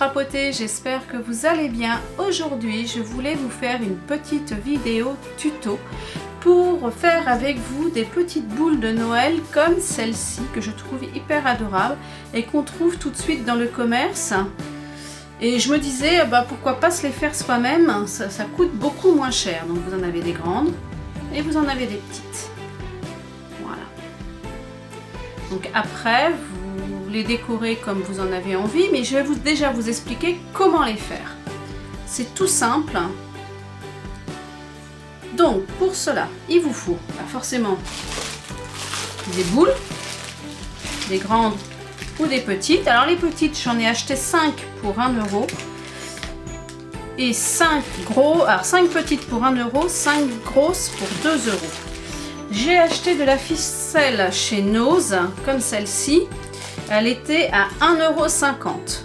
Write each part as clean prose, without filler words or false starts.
papoter, j'espère que vous allez bien. Aujourd'hui, je voulais vous faire une petite vidéo tuto pour faire avec vous des petites boules de Noël comme celle-ci que je trouve hyper adorable et qu'on trouve tout de suite dans le commerce. Et je me disais, pourquoi pas se les faire soi-même, ça coûte beaucoup moins cher. Donc vous en avez des grandes et vous en avez des petites. Voilà. Donc après, vous les décorez comme vous en avez envie, mais je vais déjà vous expliquer comment les faire. C'est tout simple. Donc pour cela, il vous faut forcément des boules, des grandes ou des petites. Alors les petites, j'en ai acheté 5 pour 1 € et 5 petites pour 1 €, 5 grosses pour 2 €. J'ai acheté de la ficelle chez Nose comme celle-ci. Elle était à 1,50 €.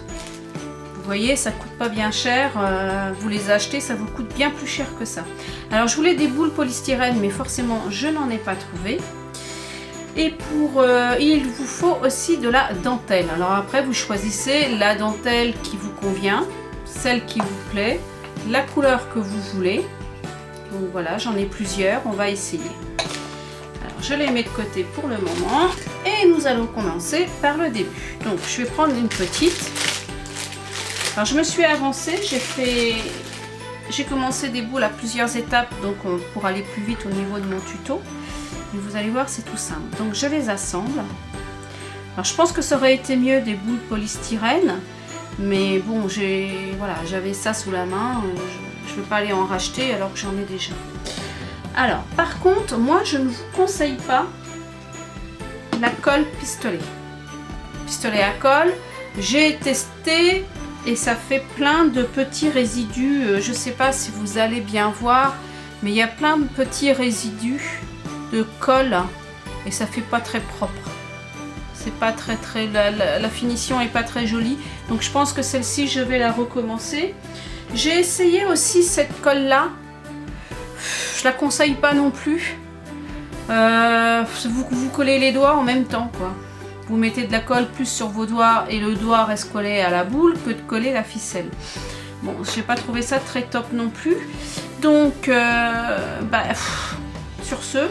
Vous voyez, ça coûte pas bien cher. Vous les achetez, ça vous coûte bien plus cher que ça. Alors je voulais des boules polystyrène, mais forcément je n'en ai pas trouvé. Et il vous faut aussi de la dentelle. Alors après, vous choisissez la dentelle qui vous convient, celle qui vous plaît, la couleur que vous voulez. Donc voilà, j'en ai plusieurs, on va essayer. Alors je les mets de côté pour le moment et nous allons commencer par le début. Donc je vais prendre une petite. Alors je me suis avancée, j'ai commencé des boules à plusieurs étapes, donc pour aller plus vite au niveau de mon tuto. Et vous allez voir, c'est tout simple. Donc je les assemble. Alors je pense que ça aurait été mieux des boules polystyrène, mais bon, j'avais ça sous la main. Je ne veux pas aller en racheter alors que j'en ai déjà. Alors par contre, moi je ne vous conseille pas la colle pistolet. Pistolet à colle, j'ai testé et ça fait plein de petits résidus. Je ne sais pas si vous allez bien voir, mais il y a plein de petits résidus de colle et ça fait pas très propre. C'est pas très la finition est pas très jolie. Donc je pense que celle-ci je vais la recommencer. J'ai essayé aussi cette colle là. Je la conseille pas non plus. Vous collez les doigts en même temps quoi. Vous mettez de la colle plus sur vos doigts et le doigt reste collé à la boule que de coller la ficelle. Bon, j'ai pas trouvé ça très top non plus. Donc, sur ce,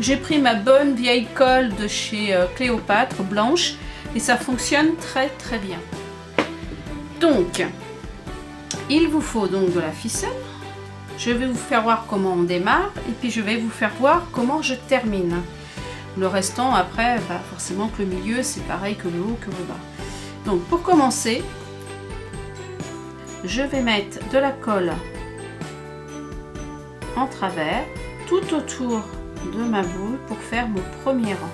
j'ai pris ma bonne vieille colle de chez Cléopâtre blanche et ça fonctionne très très bien. Donc, il vous faut donc de la ficelle. Je vais vous faire voir comment on démarre et puis je vais vous faire voir comment je termine. Le restant, après, forcément que le milieu, c'est pareil que le haut, que le bas. Donc, pour commencer, je vais mettre de la colle en travers, tout autour de ma boule pour faire mon premier rang.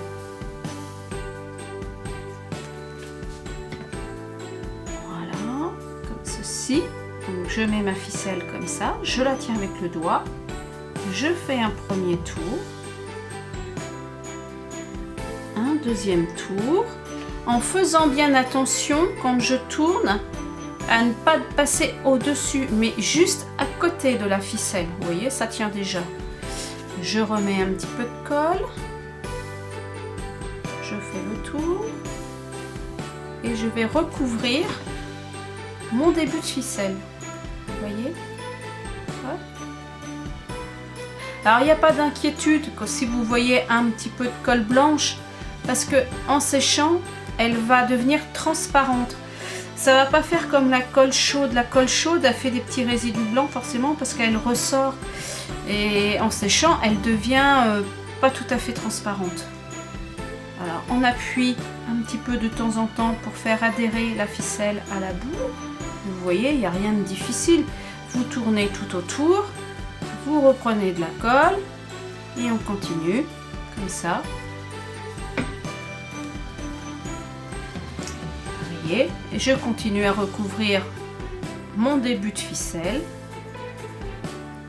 Voilà, comme ceci. Donc, je mets ma ficelle comme ça, je la tiens avec le doigt, je fais un premier tour. Deuxième tour, en faisant bien attention quand je tourne à ne pas passer au-dessus, mais juste à côté de la ficelle. Vous voyez, ça tient déjà. Je remets un petit peu de colle, je fais le tour et je vais recouvrir mon début de ficelle. Vous voyez? Hop. Alors il n'y a pas d'inquiétude que si vous voyez un petit peu de colle blanche, parce que en séchant, elle va devenir transparente. Ça va pas faire comme la colle chaude. La colle chaude a fait des petits résidus blancs forcément parce qu'elle ressort. Et en séchant, elle devient pas tout à fait transparente. Alors on appuie un petit peu de temps en temps pour faire adhérer la ficelle à la boule. Vous voyez, il n'y a rien de difficile. Vous tournez tout autour, vous reprenez de la colle et on continue comme ça. Et je continue à recouvrir mon début de ficelle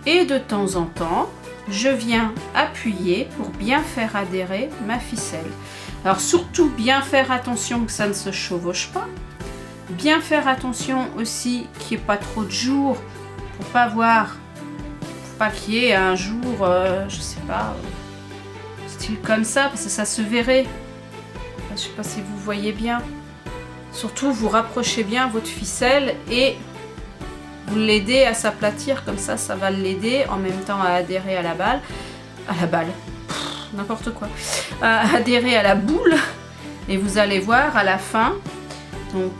et de temps en temps je viens appuyer pour bien faire adhérer ma ficelle. Alors surtout bien faire attention que ça ne se chevauche pas, bien faire attention aussi qu'il n'y ait pas trop de jours pour pas qu'il y ait un jour je sais pas style comme ça parce que ça se verrait. Je sais pas si vous voyez bien. Surtout, vous rapprochez bien votre ficelle et vous l'aidez à s'aplatir, comme ça va l'aider en même temps à adhérer à la balle. N'importe quoi. À adhérer à la boule. Et vous allez voir à la fin, donc,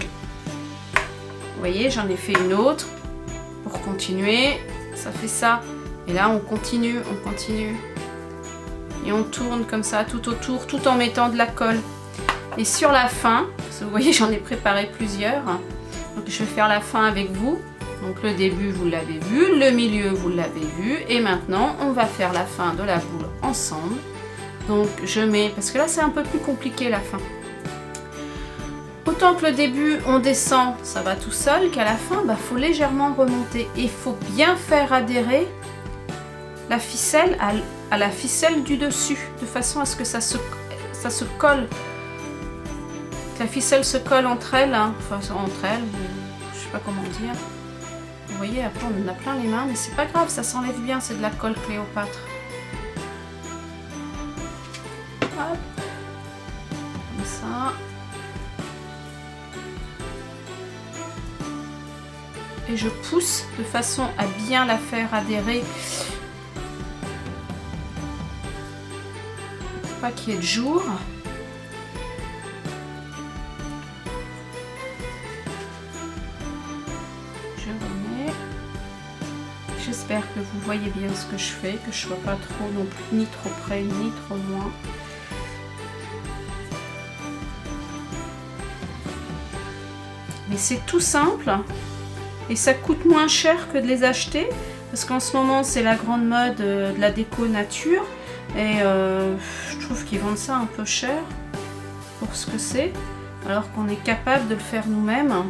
vous voyez, j'en ai fait une autre pour continuer. Ça fait ça. Et là, on continue. Et on tourne comme ça tout autour, tout en mettant de la colle. Et sur la fin, parce que vous voyez, j'en ai préparé plusieurs. Donc, je vais faire la fin avec vous. Donc, le début, vous l'avez vu. Le milieu, vous l'avez vu. Et maintenant, on va faire la fin de la boule ensemble. Donc, je mets... Parce que là, c'est un peu plus compliqué, la fin. Autant que le début, on descend, ça va tout seul, qu'à la fin, faut légèrement remonter. Et il faut bien faire adhérer la ficelle à la ficelle du dessus, de façon à ce que ça se colle. Que la ficelle se colle entre elles, hein. Enfin entre elles, je sais pas comment dire. Vous voyez, après on en a plein les mains, mais c'est pas grave, ça s'enlève bien, c'est de la colle Cléopâtre. Hop. Comme ça. Et je pousse de façon à bien la faire adhérer. Pour pas qu'il y ait de jour. Je remets. J'espère que vous voyez bien ce que je fais, que je ne sois pas trop non plus, ni trop près, ni trop loin. Mais c'est tout simple. Et ça coûte moins cher que de les acheter, parce qu'en ce moment c'est la grande mode de la déco nature, et je trouve qu'ils vendent ça un peu cher pour ce que c'est, alors qu'on est capable de le faire nous-mêmes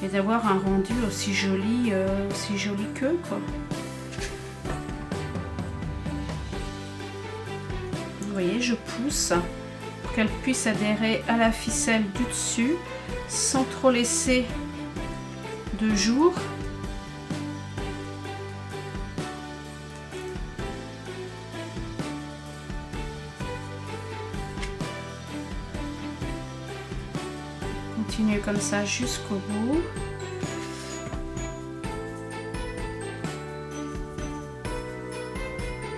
et d'avoir un rendu aussi joli qu'eux, quoi. Vous voyez, je pousse pour qu'elle puisse adhérer à la ficelle du dessus sans trop laisser de jour. Continue comme ça jusqu'au bout.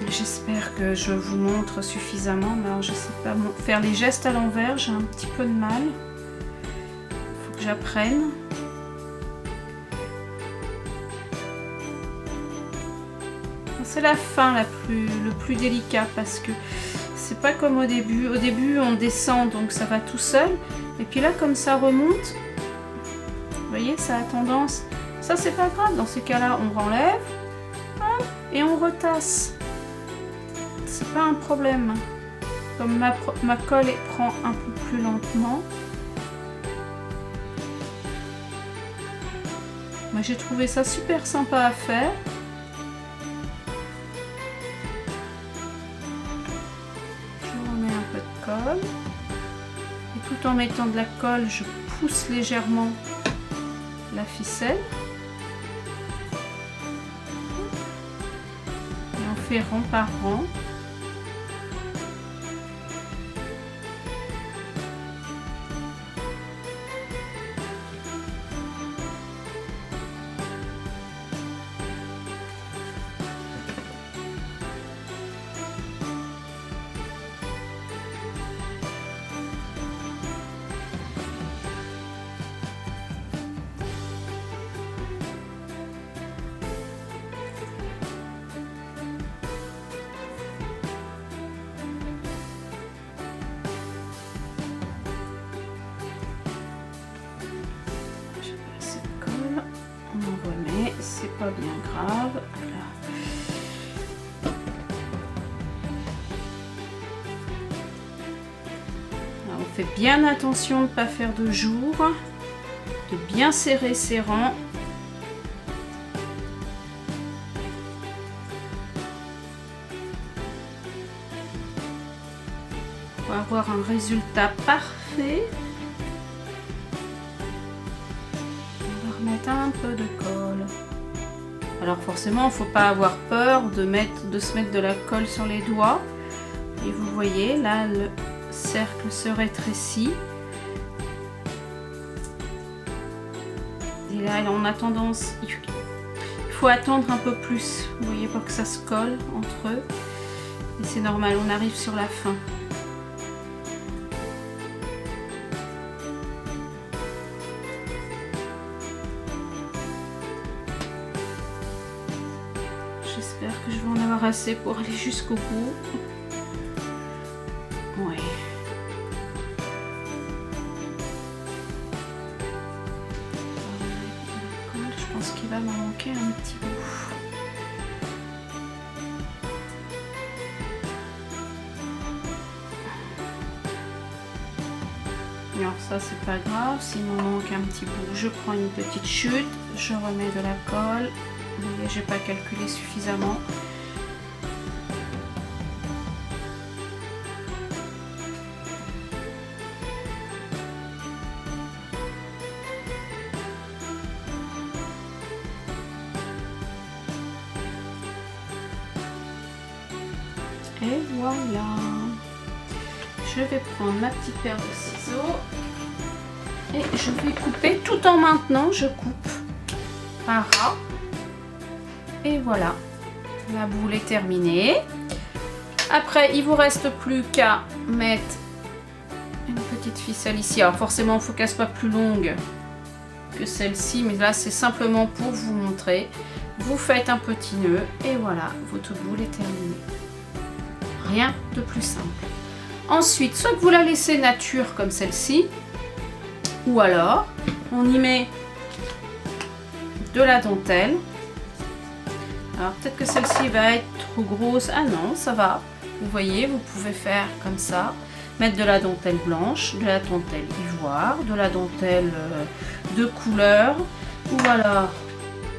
J'espère que je vous montre suffisamment, mais alors je sais pas faire les gestes à l'envers, j'ai un petit peu de mal. Faut que j'apprenne. C'est la fin le plus délicat, parce que c'est pas comme au début. Au début on descend donc ça va tout seul, et puis là comme ça remonte, vous voyez, ça a tendance, ça c'est pas grave, dans ces cas là on renlève et on retasse, c'est pas un problème. Comme ma colle prend un peu plus lentement, moi j'ai trouvé ça super sympa à faire. Et tout en mettant de la colle, je pousse légèrement la ficelle. Et on fait rang par rang. C'est pas bien grave. Voilà. Alors, on fait bien attention de ne pas faire de jour, de bien serrer ses rangs. Pour avoir un résultat parfait, on va remettre un peu de colle. Alors forcément, il ne faut pas avoir peur de se mettre de la colle sur les doigts. Et vous voyez, là, le cercle se rétrécit. là, on a tendance, il faut attendre un peu plus, vous voyez, pour que ça se colle entre eux. Et c'est normal, on arrive sur la fin. J'espère que je vais en avoir assez pour aller jusqu'au bout. Ouais. Je pense qu'il va m'en manquer un petit bout. Alors ça c'est pas grave, s'il m'en manque un petit bout, je prends une petite chute, je remets de la colle. Vous voyez, j'ai pas calculé suffisamment. Et voilà. Je vais prendre ma petite paire de ciseaux et je vais couper tout en maintenant. Je coupe par là. Et voilà, la boule est terminée. Après, il vous reste plus qu'à mettre une petite ficelle ici. Alors forcément, il faut qu'elle soit plus longue que celle-ci, mais là c'est simplement pour vous montrer. Vous faites un petit nœud et voilà, votre boule est terminée. Rien de plus simple. Ensuite, soit que vous la laissez nature comme celle-ci, ou alors on y met de la dentelle. Alors peut-être que celle-ci va être trop grosse. Ah non, ça va. Vous voyez, vous pouvez faire comme ça. Mettre de la dentelle blanche, de la dentelle ivoire, de la dentelle de couleur, ou alors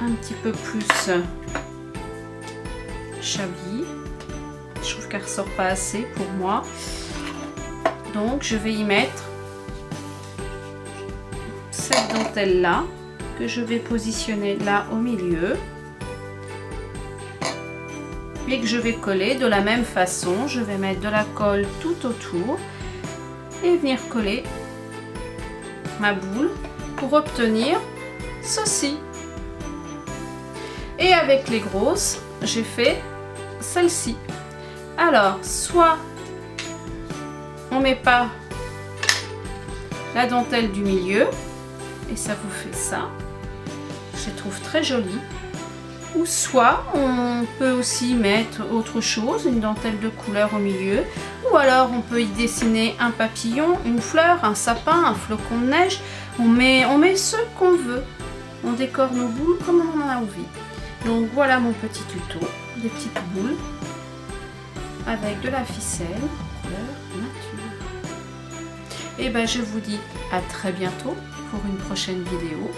un petit peu plus chablis. Je trouve qu'elle ressort pas assez pour moi. Donc je vais y mettre cette dentelle là que je vais positionner là au milieu et que je vais coller de la même façon. Je vais mettre de la colle tout autour et venir coller ma boule pour obtenir ceci. Et avec les grosses, j'ai fait celle-ci. Alors, soit on met pas la dentelle du milieu et ça vous fait ça, je les trouve très jolies, ou soit on peut aussi mettre autre chose, une dentelle de couleur au milieu, ou alors on peut y dessiner un papillon, une fleur, un sapin, un flocon de neige. On met ce qu'on veut, on décore nos boules comme on en a envie. Donc voilà mon petit tuto, des petites boules avec de la ficelle couleur nature. Et ben je vous dis à très bientôt pour une prochaine vidéo.